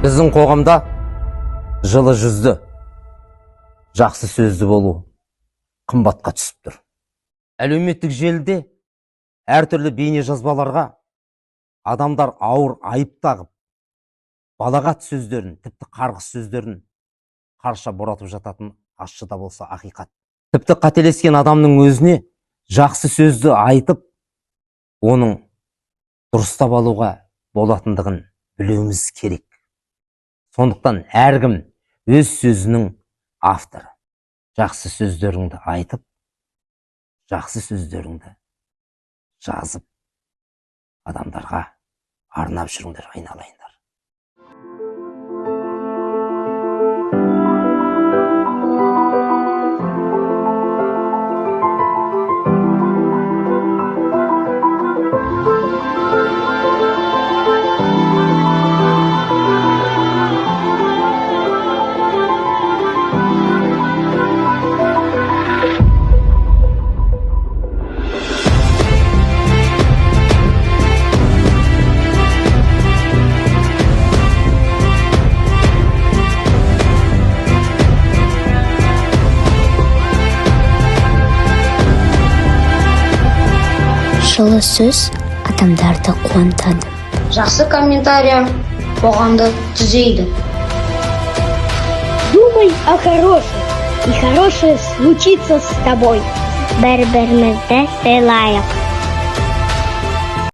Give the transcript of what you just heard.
Біздің қоғамда жылы жүзді, жақсы сөзді болу қымбатқа түсіп тұр. Әлеуметтік желіде әртүрлі бейне жазбаларға адамдар ауыр айып тағып, балағат сөздерін, тіпті қарғыс сөздерін қарша боратып жататын ащы да болса ақиқат. Тіпті қателескен адамның өзіне жақсы сөзді айтып, оның дұрыстап алуға болатындығын білуіміз керек. Сондықтан әркім өз сөзінің авторы. Жақсы сөздеріңді айтып, жақсы сөздеріңді жазып, адамдарға арнап жүріңдер, айналайындар. Жылы сөз адамдарды қуантады. Жақсы комментария қоғамды түзейді. Думай о хорошем, и хорошее случится с тобой. Бір-бірімізді сыйлайық.